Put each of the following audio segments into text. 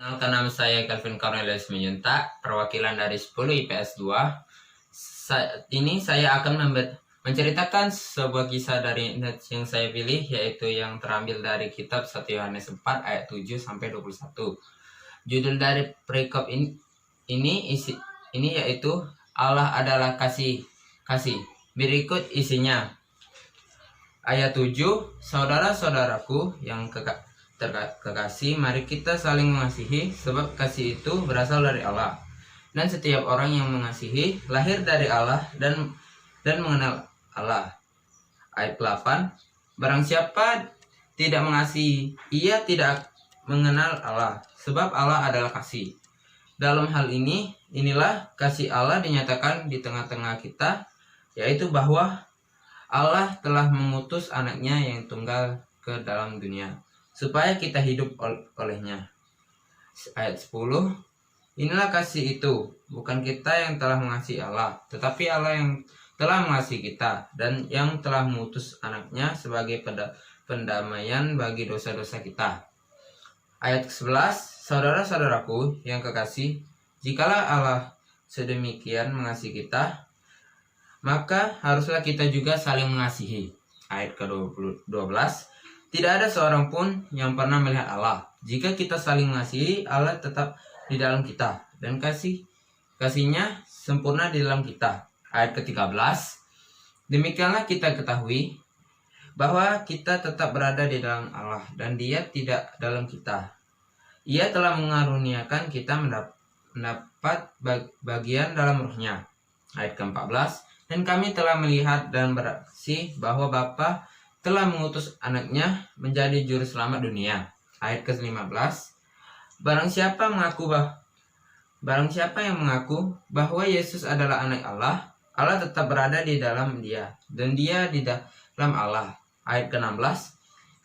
Kenalkan, nama saya Calvin Cornelius Menyunta, perwakilan dari 10 IPS 2. Saat ini saya akan menceritakan sebuah kisah dari yang saya pilih, yaitu yang terambil dari kitab 1 Yohanes 4 ayat 7 sampai 21. Judul dari perikop ini yaitu Allah adalah kasih. Berikut isinya. Ayat 7, saudara-saudaraku yang kekasih, mari kita saling mengasihi, sebab kasih itu berasal dari Allah. Dan setiap orang yang mengasihi lahir dari Allah dan mengenal Allah. Ayat 8, barang siapa tidak mengasihi, ia tidak mengenal Allah, sebab Allah adalah kasih. Dalam hal inilah kasih Allah dinyatakan di tengah-tengah kita, yaitu bahwa Allah telah mengutus anaknya yang tunggal ke dalam dunia, supaya kita hidup olehnya. Ayat 10, inilah kasih itu, bukan kita yang telah mengasihi Allah, tetapi Allah yang telah mengasihi kita, dan yang telah mengutus anaknya sebagai pendamaian bagi dosa-dosa kita. Ayat 11, saudara-saudaraku yang kekasih, jikalau Allah sedemikian mengasihi kita, maka haruslah kita juga saling mengasihi. Ayat ke-12, tidak ada seorang pun yang pernah melihat Allah. Jika kita saling mengasihi, Allah tetap di dalam kita, dan kasihnya sempurna di dalam kita. Ayat ke-13, demikianlah kita ketahui bahwa kita tetap berada di dalam Allah, dan Dia tidak dalam kita. Ia telah mengaruniakan kita mendapat bagian dalam Roh-Nya. Ayat ke-14, dan kami telah melihat dan bersaksi bahwa Bapa telah mengutus anaknya menjadi juru selamat dunia. Ayat ke-15, barang siapa yang mengaku bahwa Yesus adalah anak Allah, Allah tetap berada di dalam Dia, dan Dia di dalam Allah. Ayat ke-16,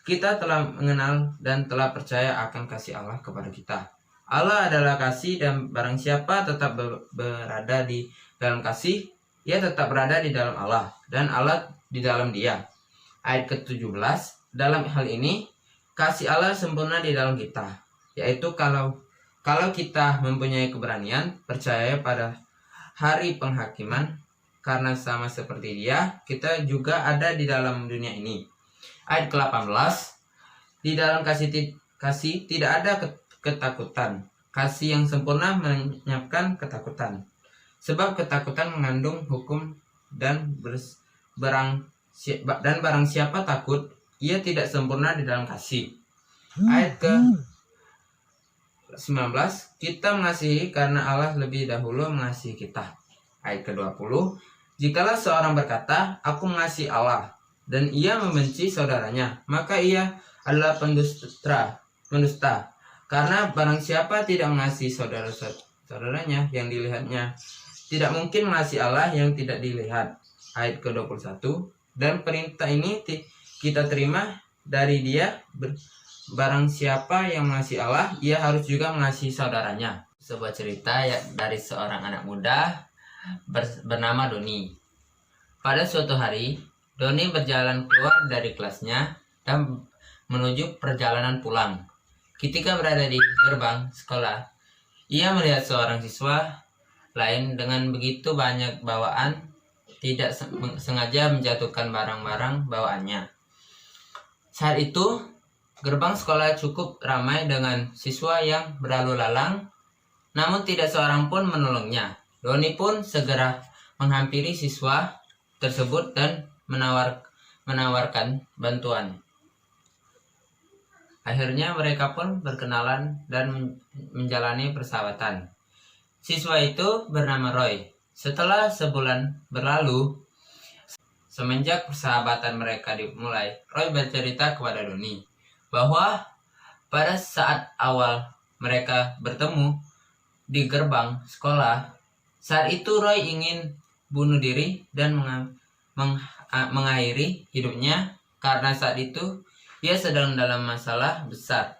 kita telah mengenal dan telah percaya akan kasih Allah kepada kita. Allah adalah kasih, dan barang siapa tetap berada di dalam kasih, ia tetap berada di dalam Allah, dan Allah di dalam Dia. Ayat ke-17, dalam hal ini kasih Allah sempurna di dalam kita, yaitu kalau kita mempunyai keberanian percaya pada hari penghakiman, karena sama seperti Dia, kita juga ada di dalam dunia ini. Ayat ke-18, di dalam kasih tidak ada ketakutan. Kasih yang sempurna menyiapkan ketakutan, sebab ketakutan mengandung hukum, dan barang siapa takut, ia tidak sempurna di dalam kasih. Ayat ke-19, kita mengasihi karena Allah lebih dahulu mengasihi kita. Ayat ke-20, jikalau seorang berkata, aku mengasihi Allah, dan ia membenci saudaranya, maka ia adalah pendusta. Karena barang siapa tidak mengasihi saudaranya yang dilihatnya, tidak mungkin mengasihi Allah yang tidak dilihat. Ayat ke-21, dan perintah ini kita terima dari Dia, barang siapa yang mengasihi Allah, ia harus juga mengasihi saudaranya. Sebuah cerita dari seorang anak muda bernama Doni. Pada suatu hari, Doni berjalan keluar dari kelasnya dan menuju perjalanan pulang. Ketika berada di gerbang sekolah, ia melihat seorang siswa lain dengan begitu banyak bawaan, tidak sengaja menjatuhkan barang-barang bawaannya. Saat itu, gerbang sekolah cukup ramai dengan siswa yang berlalu lalang, namun tidak seorang pun menolongnya. Doni pun segera menghampiri siswa tersebut dan menawarkan bantuan. Akhirnya mereka pun berkenalan dan menjalani persahabatan. Siswa itu bernama Roy. Setelah sebulan berlalu, semenjak persahabatan mereka dimulai, Roy bercerita kepada Doni bahwa pada saat awal mereka bertemu di gerbang sekolah, saat itu Roy ingin bunuh diri dan mengakhiri hidupnya karena saat itu ia sedang dalam masalah besar.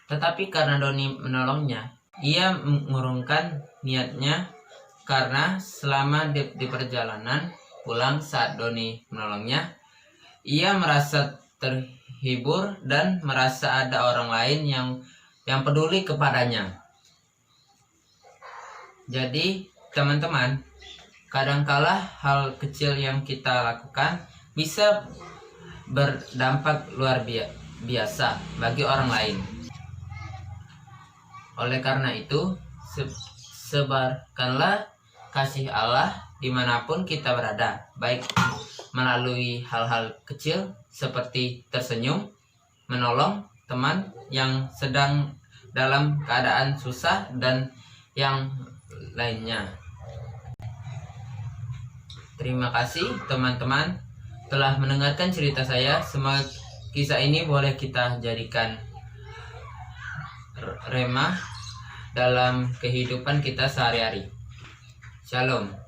Tetapi karena Doni menolongnya, ia mengurungkan niatnya, karena selama di perjalanan pulang saat Doni menolongnya, ia merasa terhibur dan merasa ada orang lain yang yang peduli kepadanya. Jadi teman-teman, kadangkala hal kecil yang kita lakukan bisa berdampak luar biasa bagi orang lain. Oleh karena itu, sebarkanlah kasih Allah dimanapun kita berada, baik melalui hal-hal kecil seperti tersenyum, menolong teman yang sedang dalam keadaan susah, dan yang lainnya. Terima kasih teman-teman telah mendengarkan cerita saya. Semoga kisah ini boleh kita jadikan remah dalam kehidupan kita sehari-hari. Shalom.